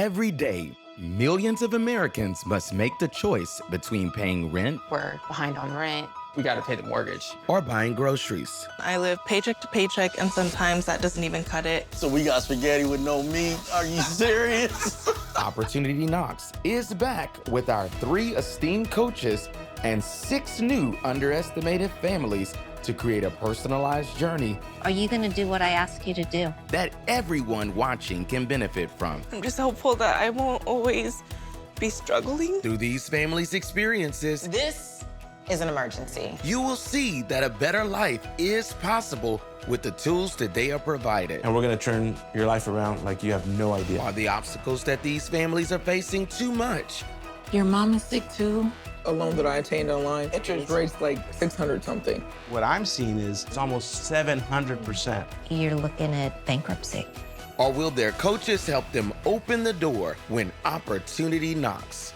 Every day, millions of Americans must make the choice between paying rent We're behind on rent. We got to pay the mortgage. or buying groceries. I live paycheck to paycheck, and sometimes that doesn't even cut it. So we got spaghetti with no meat? Are you serious? Opportunity Knocks is back with our 3 esteemed coaches and 6 new underestimated families to create a personalized journey Are you going to do what I ask you to do? that everyone watching can benefit from. I'm just hopeful that I won't always be struggling. Through these families' experiences, This is an emergency. you will see that a better life is possible with the tools that they are provided. And we're gonna turn your life around like you have no idea. Are the obstacles that these families are facing too much? Your mom is sick too. A loan that I attained online, interest rates like 600 something. What I'm seeing is it's almost 700%. You're looking at bankruptcy. Or will their coaches help them open the door when opportunity knocks?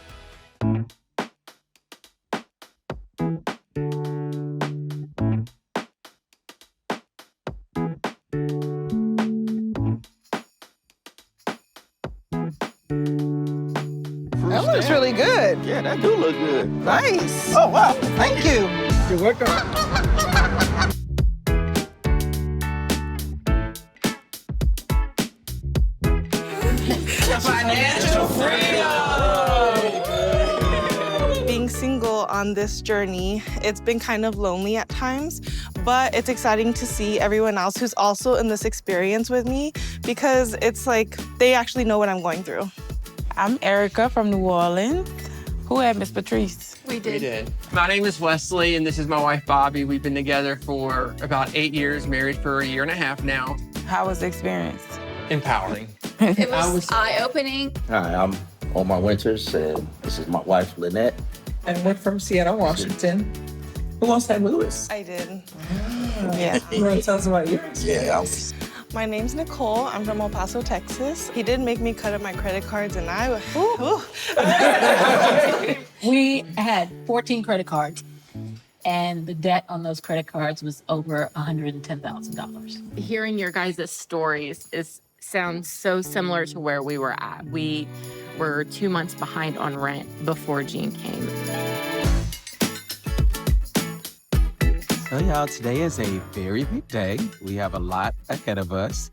That looks really good. Yeah, that do look good. Nice. Oh, wow. Thank you. You're welcome. Financial freedom. Being single on this journey, it's been kind of lonely at times, but it's exciting to see everyone else who's also in this experience with me because it's like they actually know what I'm going through. I'm Erica from New Orleans. Who had Miss Patrice? We did. My name is Wesley, and this is my wife, Bobby. We've been together for about 8 years, married for 1.5 years now. How was the experience? Empowering. It was eye-opening. Hi, I'm Omar Winters, and this is my wife, Lynette. And we're from Seattle, Washington. Who else had Lewis? I did. Yeah. You want to tell us about yours? Yeah, My name's Nicole. I'm from El Paso, Texas. He did make me cut up my credit cards, and I, We had 14 credit cards, and the debt on those credit cards was over $110,000. Hearing your guys' stories sounds so similar to where we were at. We were 2 months behind on rent before Gene came. So y'all, today is a very big day. We have a lot ahead of us.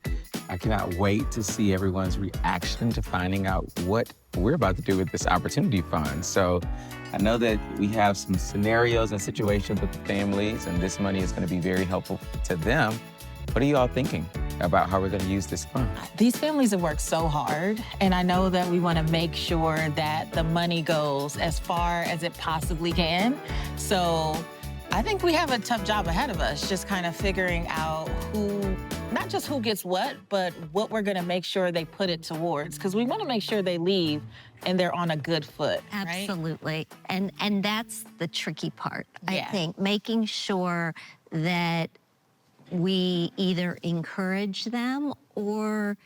I cannot wait to see everyone's reaction to finding out what we're about to do with this opportunity fund. So I know that we have some scenarios and situations with the families, and this money is going to be very helpful to them. What are you all thinking about how we're going to use this fund? These families have worked so hard, and I know that we want to make sure that the money goes as far as it possibly can. So I think we have a tough job ahead of us, just kind of figuring out not just who gets what, but what we're gonna make sure they put it towards. Because we wanna make sure they leave and they're on a good foot, right? Absolutely. And that's the tricky part, I Yeah. think, making sure that we either encourage them or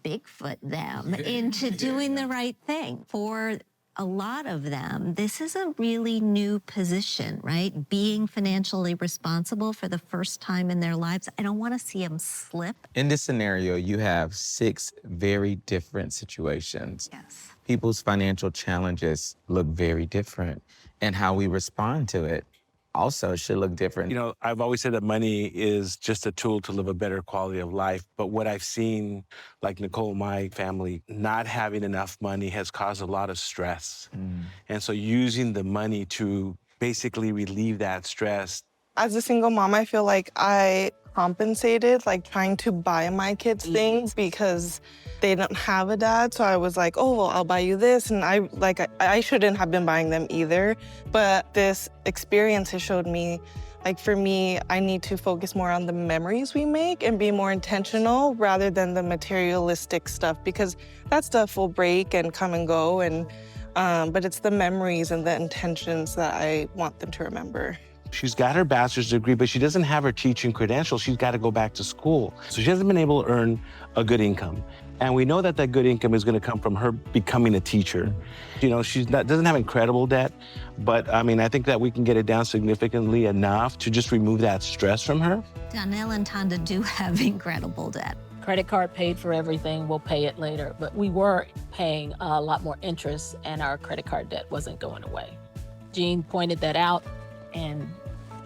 Bigfoot them into doing the right thing. For a lot of them, this is a really new position, right? Being financially responsible for the first time in their lives. I don't want to see them slip. In this scenario, you have 6 very different situations. Yes. People's financial challenges look very different, and how we respond to it also should look different. You know, I've always said that money is just a tool to live a better quality of life. But what I've seen, like Nicole, my family, not having enough money has caused a lot of stress. And so using the money to basically relieve that stress. As a single mom, I feel like I compensated, like trying to buy my kids things because they don't have a dad. So I was like, oh, well, I'll buy you this. And I shouldn't have been buying them either. But this experience has showed me, like for me, I need to focus more on the memories we make and be more intentional rather than the materialistic stuff, because that stuff will break and come and go. And but it's the memories and the intentions that I want them to remember. She's got her bachelor's degree, but she doesn't have her teaching credentials. She's got to go back to school. So she hasn't been able to earn a good income. And we know that that good income is going to come from her becoming a teacher. You know, doesn't have incredible debt, but I mean, I think that we can get it down significantly enough to just remove that stress from her. Donnell and Tonda do have incredible debt. credit card paid for everything, we'll pay it later. But we were paying a lot more interest and our credit card debt wasn't going away. Jean pointed that out and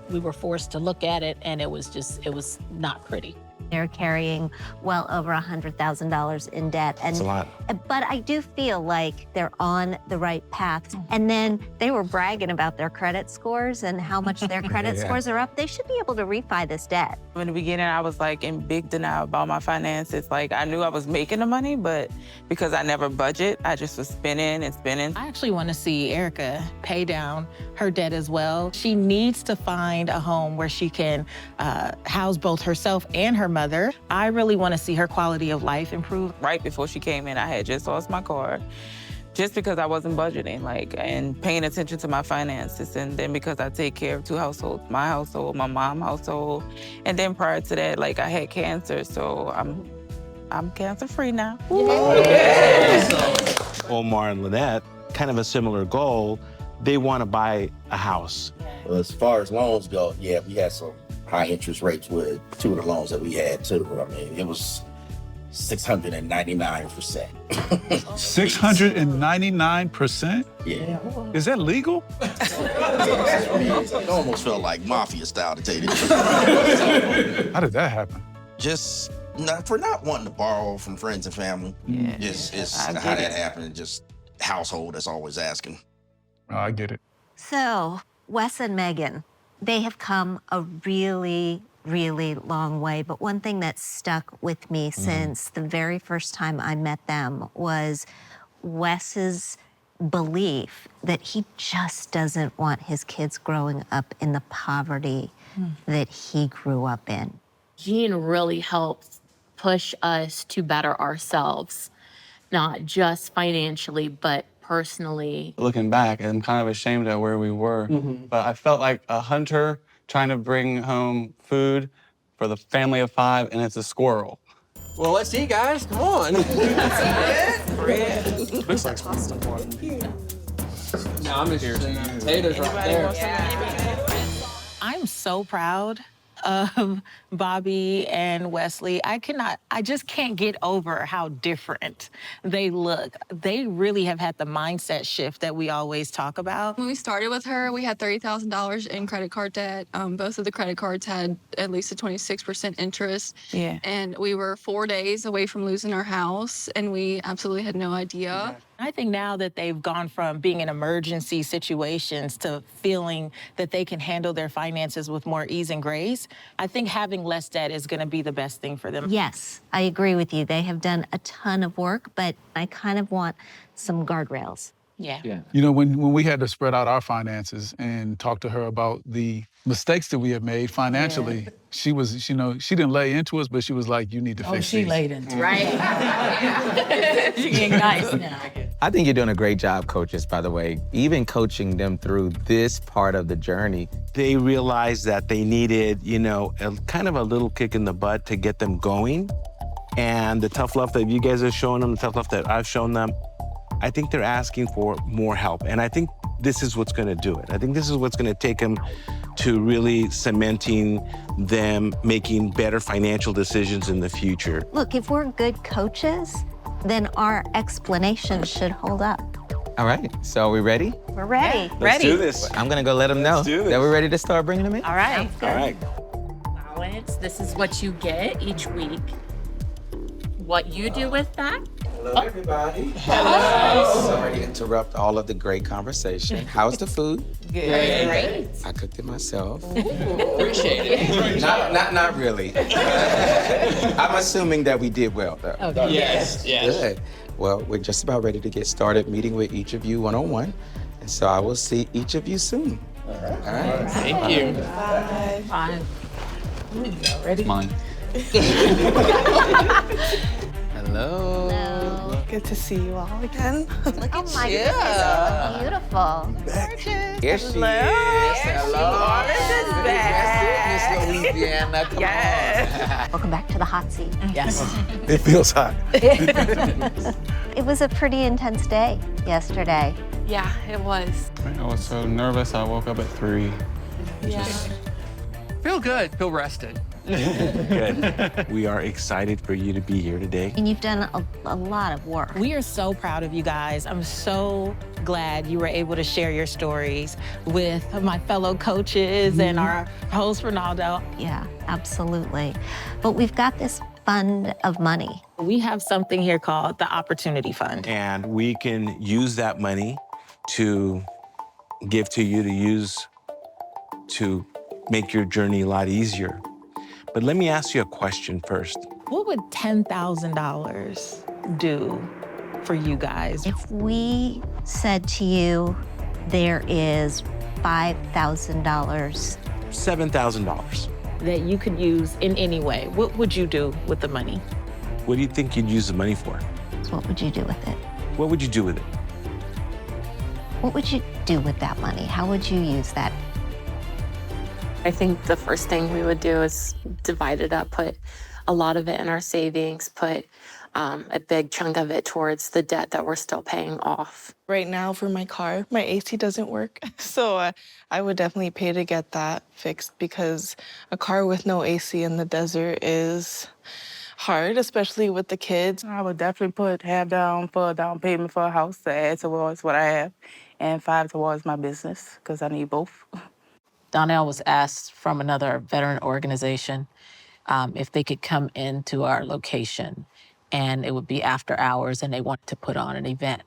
we were forced to look at it and it was not pretty. They're carrying well over $100,000 in debt. That's a lot. But I do feel like they're on the right path. And then they were bragging about their credit scores and how much their credit scores are up. They should be able to refi this debt. In the beginning, I was like in big denial about my finances. Like I knew I was making the money, but because I never budget, I just was spending and spending. I actually want to see Erica pay down her debt as well. She needs to find a home where she can house both herself and her mother. I really want to see her quality of life improve. Right before she came in, I had just lost my car just because I wasn't budgeting, and paying attention to my finances. And then because I take care of two households, my household, my mom's household. And then prior to that, I had cancer, so I'm cancer-free now. Omar and Lynette, kind of a similar goal. They want to buy a house. Well, as far as loans go, yeah, we had some high interest rates with two of the loans that we had too. I mean, it was 699%. 699%? Yeah. Is that legal? It almost felt like mafia style, to tell you the truth. How did that happen? Just for not wanting to borrow from friends and family. Yeah. It's how that happened. Just household that's always asking. Oh, I get it. So, Wes and Megan, they have come a really, really long way. But one thing that stuck with me since the very first time I met them was Wes's belief that he just doesn't want his kids growing up in the poverty that he grew up in. Jean really helped push us to better ourselves, not just financially, but personally. Looking back, I'm kind of ashamed at where we were, but I felt like a hunter trying to bring home food for the family of 5, and it's a squirrel. Well, let's eat, guys. Come on. Looks like pasta. No, I'm just potatoes right there. I'm so proud of Bobby and Wesley. I just can't get over how different they look. They really have had the mindset shift that we always talk about. When we started with her, we had $30,000 in credit card debt. Both of the credit cards had at least a 26% interest. Yeah. And we were 4 days away from losing our house, and we absolutely had no idea. I think now that they've gone from being in emergency situations to feeling that they can handle their finances with more ease and grace, I think having less debt is going to be the best thing for them. Yes, I agree with you. They have done a ton of work, but I kind of want some guardrails. Yeah. You know, when we had to spread out our finances and talk to her about the mistakes that we have made financially, she was, she didn't lay into us, but she was like, you need to fix these. She laid into it. Right? She's being nice now. I think you're doing a great job, coaches, by the way, even coaching them through this part of the journey. They realized that they needed, kind of a little kick in the butt to get them going. And the tough love that you guys are showing them, the tough love that I've shown them, I think they're asking for more help. And I think this is what's gonna do it. I think this is what's gonna take them to really cementing them making better financial decisions in the future. Look, if we're good coaches, then our explanations should hold up. All right, so are we ready? We're ready. Let's do this. I'm gonna go let them know that we're ready to start bringing them in. All right. All right. Allowance, this is what you get each week. What you do with that? Hello, everybody. Hello. Sorry to interrupt all of the great conversation. How's the food? Good. Great. I cooked it myself. Appreciate it. Not really. I'm assuming that we did well, though. Okay. Yes. Good. Well, we're just about ready to get started meeting with each of you one-on-one. And so I will see each of you soon. All right. Thank you. Bye. Ready? Mine. Hello. Good to see you all again. Look at my goodness, you look beautiful. Here she is. Hello. Miss Louisiana, come on. Welcome back to the hot seat. Yes. It feels hot. It was a pretty intense day yesterday. Yeah, it was. I was so nervous, I woke up at 3. Yeah. Feel good. Feel rested. Good. We are excited for you to be here today. And you've done a lot of work. We are so proud of you guys. I'm so glad you were able to share your stories with my fellow coaches and our host, Ronaldo. Yeah, absolutely. But we've got this fund of money. We have something here called the Opportunity Fund. And we can use that money to give to you to use to make your journey a lot easier. But let me ask you a question first. What would $10,000 do for you guys? If we said to you, there is $5,000. $7,000. That you could use in any way, what would you do with the money? What do you think you'd use the money for? So what would you do with it? What would you do with it? What would you do with that money? How would you use that? I think the first thing we would do is divide it up, put a lot of it in our savings, put a big chunk of it towards the debt that we're still paying off. Right now for my car, my AC doesn't work. So I would definitely pay to get that fixed because a car with no AC in the desert is hard, especially with the kids. I would definitely put half down for a down payment for a house to add towards what I have, and 5 towards my business because I need both. Donnell was asked from another veteran organization if they could come into our location, and it would be after hours, and they want to put on an event.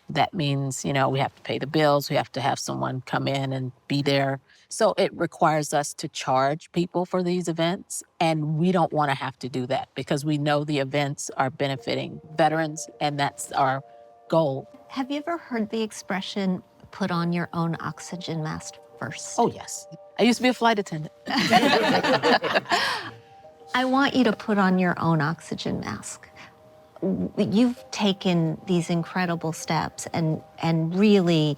That means, you know, we have to pay the bills, we have to have someone come in and be there. So it requires us to charge people for these events, and we don't want to have to do that because we know the events are benefiting veterans, and that's our goal. Have you ever heard the expression, put on your own oxygen mask first? Oh, yes. I used to be a flight attendant. I want you to put on your own oxygen mask. You've taken these incredible steps and really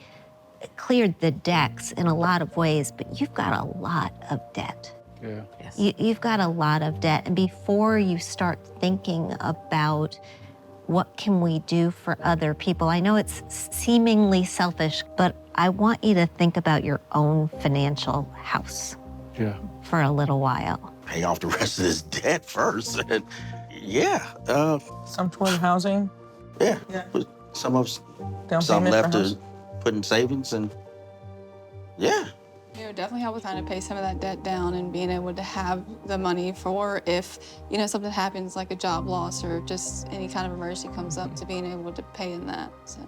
cleared the decks in a lot of ways, but you've got a lot of debt. Yeah. Yes. You've got a lot of debt. And before you start thinking about what can we do for other people, I know it's seemingly selfish, but I want you to think about your own financial house for a little while. Pay off the rest of this debt first. And Some toward housing. yeah. Put some of Down some payment left for to house. put in savings and It would definitely help with trying to pay some of that debt down and being able to have the money for if, you know, something happens like a job loss or just any kind of emergency comes up, to being able to pay in that. So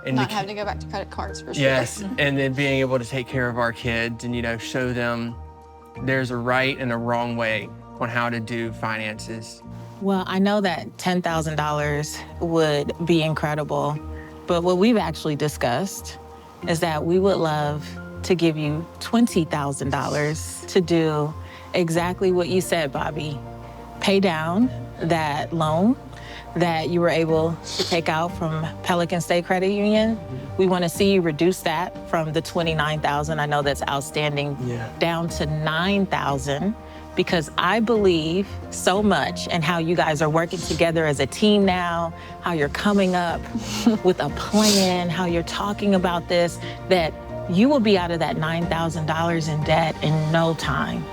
And not the- having to go back to credit cards for sure. Yes, and then being able to take care of our kids and, you know, show them there's a right and a wrong way on how to do finances. Well, I know that $10,000 would be incredible, but what we've actually discussed is that we would love to give you $20,000 to do exactly what you said, Bobby. Pay down that loan that you were able to take out from Pelican State Credit Union. We want to see you reduce that from the $29,000, I know that's outstanding, down to $9,000, because I believe so much in how you guys are working together as a team now, how you're coming up with a plan, how you're talking about this, that you will be out of that $9,000 in debt in no time.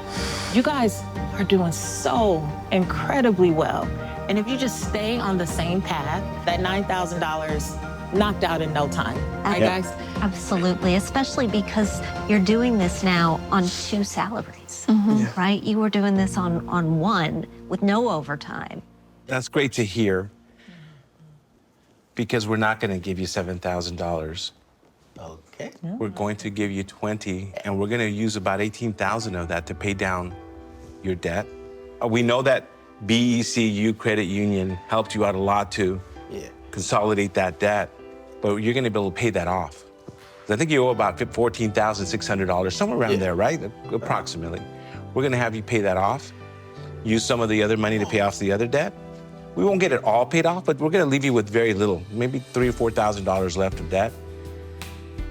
You guys are doing so incredibly well. And if you just stay on the same path, that $9,000 knocked out in no time. Right, guys? Absolutely, especially because you're doing this now on 2 salaries, right? You were doing this on 1 with no overtime. That's great to hear because we're not going to give you $7,000. okay. We're going to give you 20, and we're going to use about 18,000 of that to pay down your debt. We know that BECU Credit Union helped you out a lot to consolidate that debt, but you're going to be able to pay that off. I think you owe about $14,600, somewhere around there, right? Approximately. We're going to have you pay that off, use some of the other money to pay off the other debt. We won't get it all paid off, but we're going to leave you with very little, maybe $3,000 or $4,000 left of debt.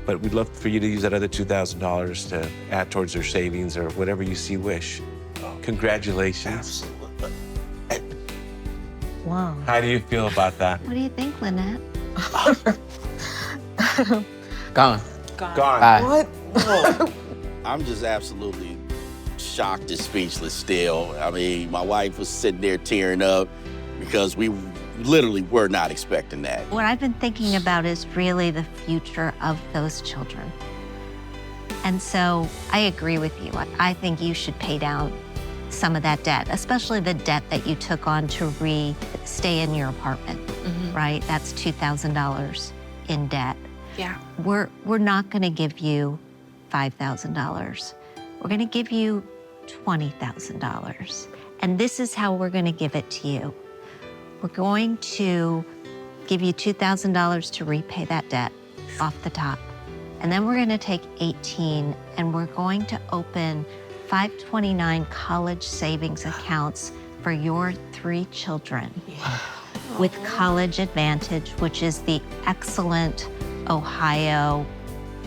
But we'd love for you to use that other $2,000 to add towards your savings or whatever you see wish. Congratulations. Wow. How do you feel about that? What do you think, Lynette? Gone. Gone. Bye. What? I'm just absolutely shocked and speechless still. I mean, my wife was sitting there tearing up because we literally were not expecting that. What I've been thinking about is really the future of those children. And so I agree with you. I think you should pay down some of that debt, especially the debt that you took on to stay in your apartment, right? That's $2,000 in debt. Yeah. We're not gonna give you $5,000. We're gonna give you $20,000. And this is how we're gonna give it to you. We're going to give you $2,000 to repay that debt off the top. And then we're gonna take 18 and we're going to open 529 college savings accounts for your 3 children with College Advantage, which is the excellent Ohio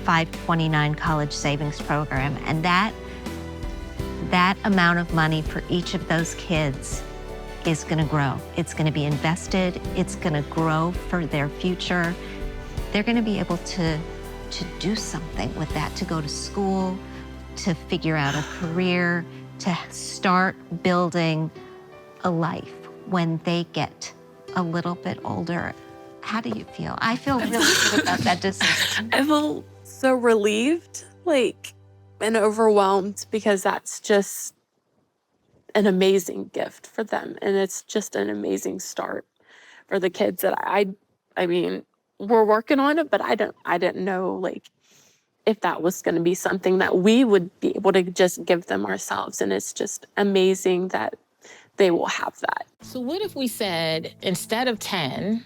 529 college savings program. And that amount of money for each of those kids is gonna grow. It's gonna be invested, it's gonna grow for their future. They're gonna be able to do something with that, to go to school, to figure out a career, to start building a life when they get a little bit older. How do you feel? I feel really good about that decision. I feel so relieved, and overwhelmed, because that's just an amazing gift for them. And it's just an amazing start for the kids that I mean, we're working on it, but I didn't know if that was going to be something that we would be able to just give them ourselves. And it's just amazing that they will have that. So what if we said, instead of 10,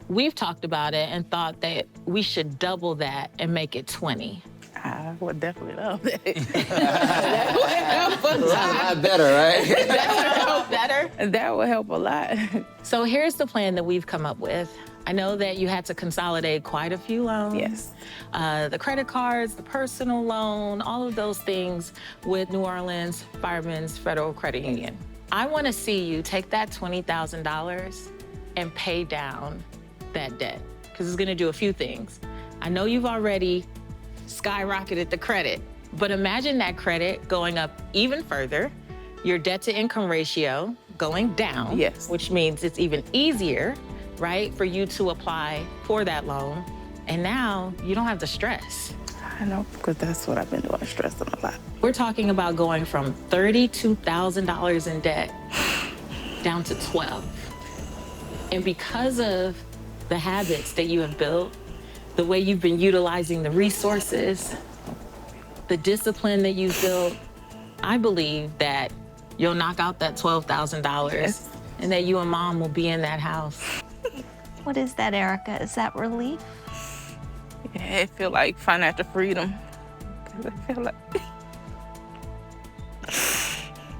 we've talked about it and thought that we should double that and make it 20? I would definitely love that. That would help a lot better, right? That would help better. That would help a lot. So here's the plan that we've come up with. I know that you had to consolidate quite a few loans. Yes. The credit cards, the personal loan, all of those things with New Orleans Firemen's Federal Credit Union. I want to see you take that $20,000 and pay down that debt, because it's going to do a few things. I know you've already skyrocketed the credit, but imagine that credit going up even further, your debt to income ratio going down, yes, which means it's even easier, right, for you to apply for that loan. And now you don't have to stress. I know, because that's what I've been doing, stressing a lot. We're talking about going from $32,000 in debt down to 12. And because of the habits that you have built, the way you've been utilizing the resources, the discipline that you've built, I believe that you'll knock out that $12,000 yes, and that you and Mom will be in that house. What is that, Erica? Is that relief? Yeah, it feel like financial freedom. I feel like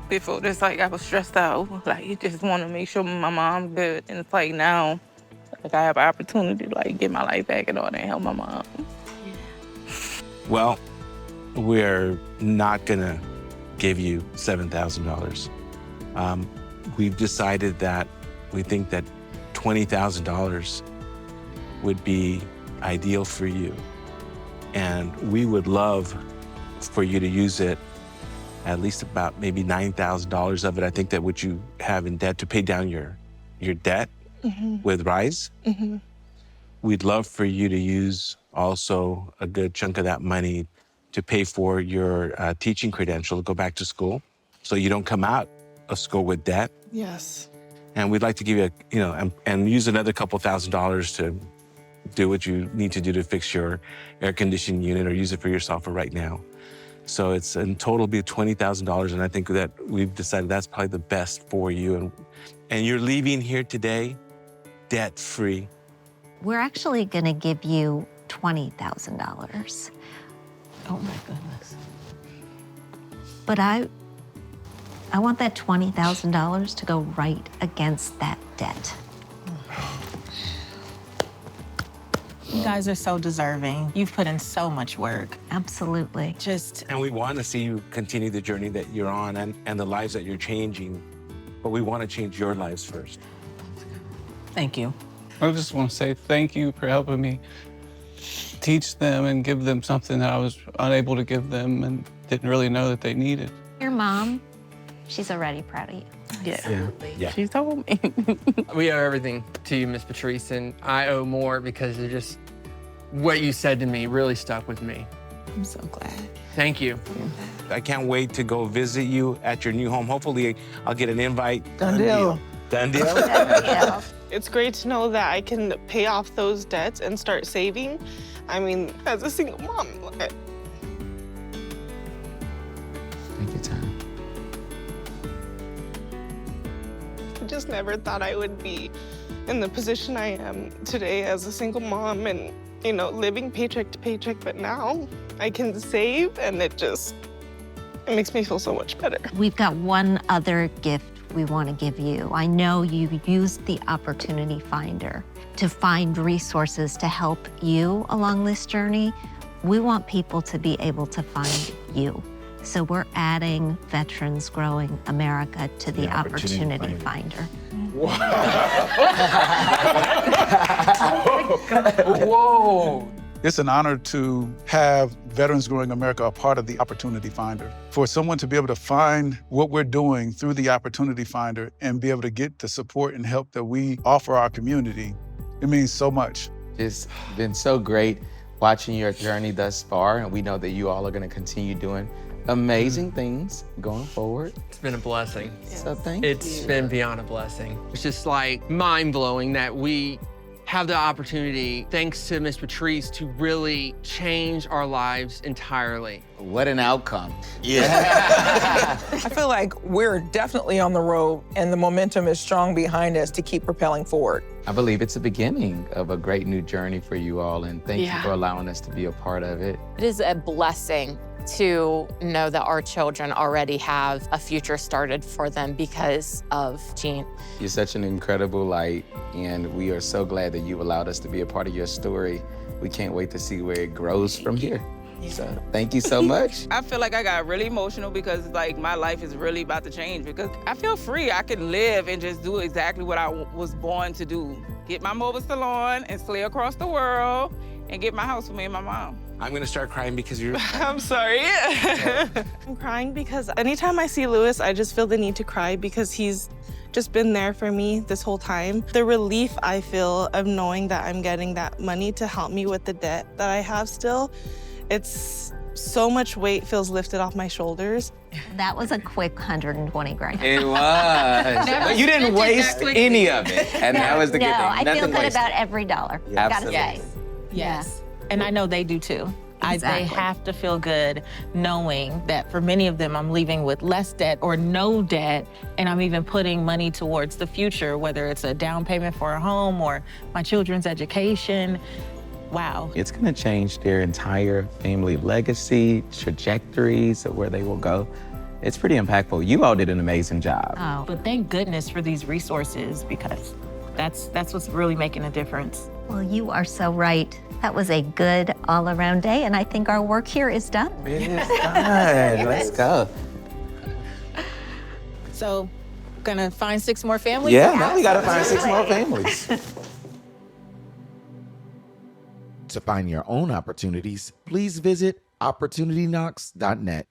before this, I was stressed out. You just want to make sure my mom's good. And it's now, I have an opportunity to get my life back in order and help my mom. Well, we're not gonna give you $7,000. We've decided that we think that $20,000 would be ideal for you. And we would love for you to use it, at least about maybe $9,000 of it. I think that what you have in debt to pay down your debt with Rise. We'd love for you to use also a good chunk of that money to pay for your teaching credential to go back to school, so you don't come out of school with debt. Yes. And we'd like to give you and use another couple $1,000s to do what you need to do to fix your air conditioning unit or use it for yourself for right now. So it's in total be $20,000, and I think that we've decided that's probably the best for you. And you're leaving here today debt-free. We're actually gonna give you $20,000. Oh my goodness. But I want that $20,000 to go right against that debt. You guys are so deserving. You've put in so much work. Absolutely. And we want to see you continue the journey that you're on and the lives that you're changing, but we want to change your lives first. Thank you. I just want to say thank you for helping me teach them and give them something that I was unable to give them and didn't really know that they needed. Your mom, she's already proud of you. Yeah. She told me. We owe everything to you, Miss Patrice, and I owe more because of just what you said to me really stuck with me. I'm so glad. Thank you. I can't wait to go visit you at your new home. Hopefully, I'll get an invite. Done deal. Done deal? It's great to know that I can pay off those debts and start saving. I mean, as a single mom, Take your time. I just never thought I would be in the position I am today as a single mom and, you know, living paycheck to paycheck. But now I can save, and it makes me feel so much better. We've got one other gift we want to give you. I know you used the Opportunity Finder to find resources to help you along this journey. We want people to be able to find you. So we're adding Veterans Growing America to the Opportunity Finder. Whoa. It's an honor to have Veterans Growing America a part of the Opportunity Finder. For someone to be able to find what we're doing through the Opportunity Finder and be able to get the support and help that we offer our community, it means so much. It's been so great watching your journey thus far, and we know that you all are going to continue doing amazing things going forward. It's been a blessing. So thank you. It's been beyond a blessing. It's just like mind-blowing that we have the opportunity, thanks to Miss Patrice, to really change our lives entirely. What an outcome. Yeah. I feel like we're definitely on the road and the momentum is strong behind us to keep propelling forward. I believe it's the beginning of a great new journey for you all, and thank you for allowing us to be a part of it. It is a blessing to know that our children already have a future started for them because of Jean. You're such an incredible light, and we are so glad that you allowed us to be a part of your story. We can't wait to see where it grows from here. So thank you so much. I feel like I got really emotional because like my life is really about to change because I feel free. I can live and just do exactly what I was born to do. Get my mobile salon and slay across the world and get my house for me and my mom. I'm gonna start crying because you're... I'm sorry. I'm crying because anytime I see Lewis, I just feel the need to cry because he's just been there for me this whole time. The relief I feel of knowing that I'm getting that money to help me with the debt that I have still, it's so much weight feels lifted off my shoulders. That was a quick 120 grand. It was. But you didn't waste any of it, and that was the good thing. No, I feel Nothing good wasted. about every dollar. Yeah, Gotta say. absolutely. Yes. And I know they do too. Exactly. They have to feel good knowing that for many of them, I'm leaving with less debt or no debt, and I'm even putting money towards the future, whether it's a down payment for a home or my children's education. Wow. It's gonna change their entire family legacy, trajectories of where they will go. It's pretty impactful. You all did an amazing job. Oh, but thank goodness for these resources because that's what's really making a difference. Well, you are so right. That was a good all-around day, and I think our work here is done. It is done. Let's go. So, gonna find 6 more families? Yeah, now we gotta find 6 more families. To find your own opportunities, please visit opportunityknocks.net.